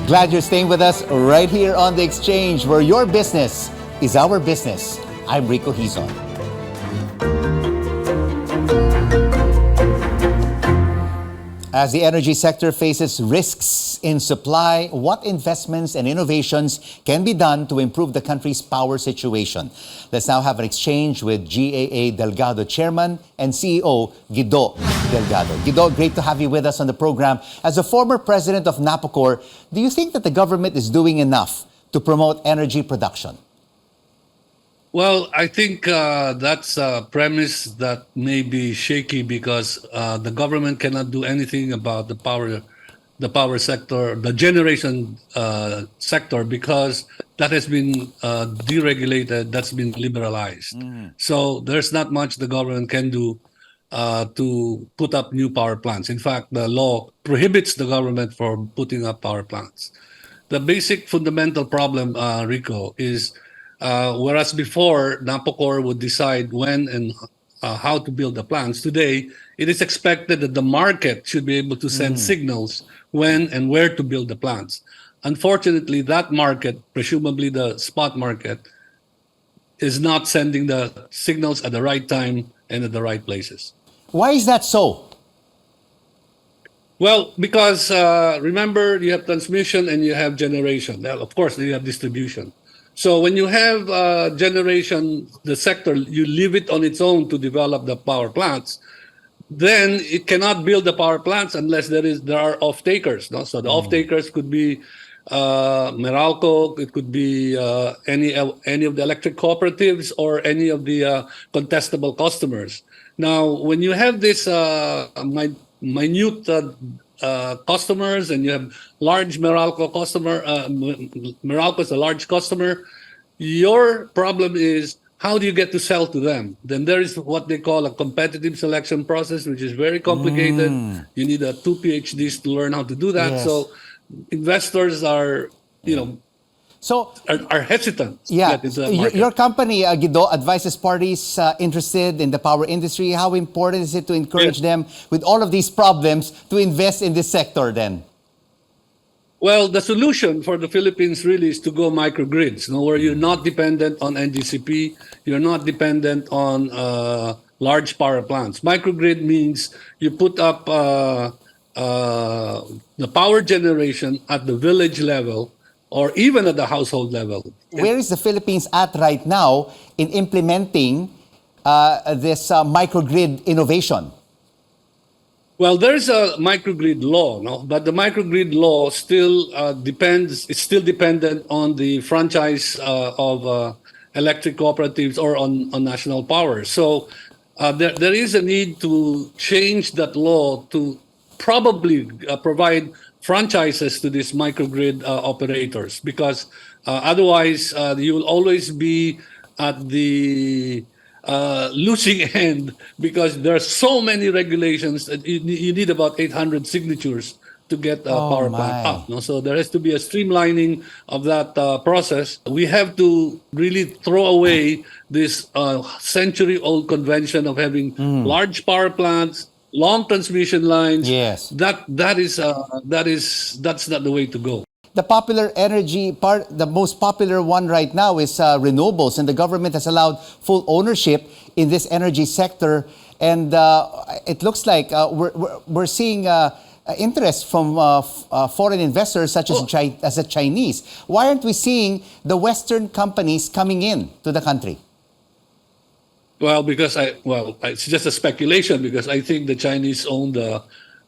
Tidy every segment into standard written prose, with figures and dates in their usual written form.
Glad you're staying with us right here on The Exchange, where your business is our business. I'm Rico Hizon. As the energy sector faces risks in supply, what investments and innovations can be done to improve the country's power situation? Let's now have an exchange with G.A.A. Delgado Chairman and CEO Guido Delgado. Guido, great to have you with us on the program. As a former president of NAPOCOR, do you think that the government is doing enough to promote energy production? Well, I think that's a premise that may be shaky because the government cannot do anything about the power sector, the generation sector, because that has been deregulated, that's been liberalized. So there's not much the government can do to put up new power plants. In fact, the law prohibits the government from putting up power plants. The basic fundamental problem, Rico, is whereas before, NAPOCOR would decide when and how to build the plants. Today, it is expected that the market should be able to send signals when and where to build the plants. Unfortunately, that market, presumably the spot market, is not sending the signals at the right time and at the right places. Why is that so? Well, because remember, you have transmission and you have generation. Well, of course, you have distribution. So when you have generation, the sector, you leave it on its own to develop the power plants, then it cannot build the power plants unless there are off-takers. No? So the off-takers could be Meralco, it could be any of the electric cooperatives or any of the contestable customers. Now, when you have this minute customers and you have large Meralco customer, Meralco is a large customer, your problem is how do you get to sell to them? Then there is what they call a competitive selection process, which is very complicated. You need 2 PhDs to learn how to do that. Yes. So investors are, are hesitant to get into that market. Your company, Guido, advises parties interested in the power industry. How important is it to encourage them with all of these problems to invest in this sector then? Well, the solution for the Philippines really is to go microgrids, where you're not dependent on NGCP, you're not dependent on large power plants. Microgrid means you put up the power generation at the village level or even at the household level. Where is the Philippines at right now in implementing this microgrid innovation? Well, there's a microgrid law, but the microgrid law still it's still dependent on the franchise of electric cooperatives or on national power. So there is a need to change that law to probably provide franchises to these microgrid operators, because otherwise you will always be at the losing end, because there are so many regulations that you need about 800 signatures to get a power plant up. So there has to be a streamlining of that process. We have to really throw away this century-old convention of having large power plants, long transmission lines. Yes. That's not the way to go. The popular energy part, the most popular one right now is renewables, and the government has allowed full ownership in this energy sector. And it looks like we're seeing interest from foreign investors such as the Chinese. Why aren't we seeing the Western companies coming in to the country? Well, it's just a speculation, because I think the Chinese own the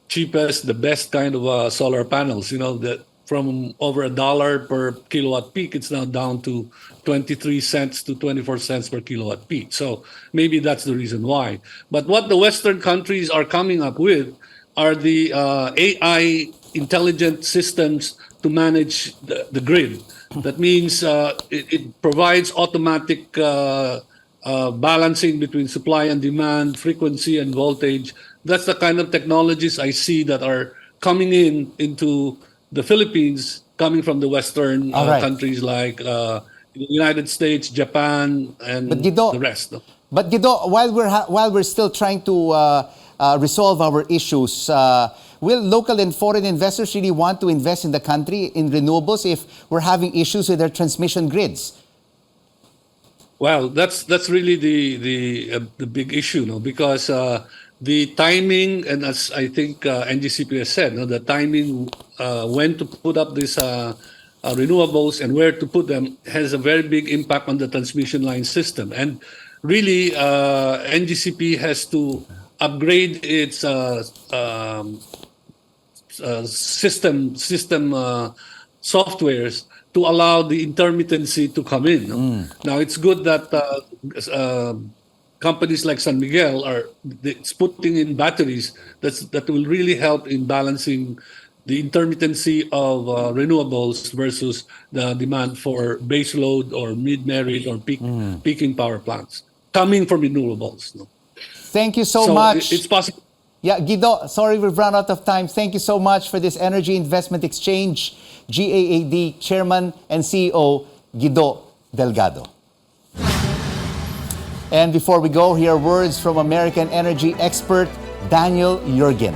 cheapest, the best kind of solar panels. That from over $1 per kilowatt peak, it's now down to 23 cents to 24 cents per kilowatt peak. So maybe that's the reason why. But what the Western countries are coming up with are the AI intelligent systems to manage the grid. That means it provides automatic balancing between supply and demand, frequency and voltage. That's the kind of technologies I see that are coming into the Philippines, coming from the Western countries like the United States, Japan, and the rest. But Guido, while we're still trying to resolve our issues. Will local and foreign investors really want to invest in the country in renewables if we're having issues with their transmission grids? Well, that's really the big issue, no? Because the timing, and as I think NGCP has said, no, the timing when to put up these renewables and where to put them has a very big impact on the transmission line system. And really, NGCP has to upgrade its system softwares to allow the intermittency to come in. No? Now it's good that companies like San Miguel are putting in batteries that will really help in balancing the intermittency of renewables versus the demand for base load or mid-merit or peaking power plants coming from renewables. No? Thank you so much. It's possible. Yeah, Guido, sorry we've run out of time. Thank you so much for this Energy Investment Exchange. G.A.A. Chairman and CEO, Guido Delgado. And before we go, here are words from American energy expert Daniel Yergin.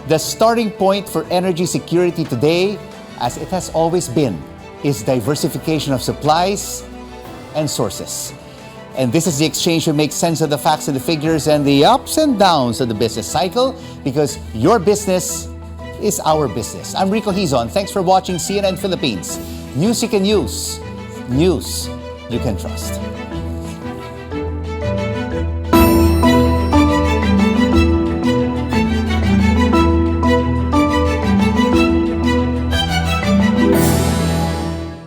The starting point for energy security today, as it has always been, is diversification of supplies and sources. And this is the exchange to make sense of the facts and the figures and the ups and downs of the business cycle, because your business is our business. I'm Rico Hizon. Thanks for watching CNN Philippines. News you can use. News you can trust.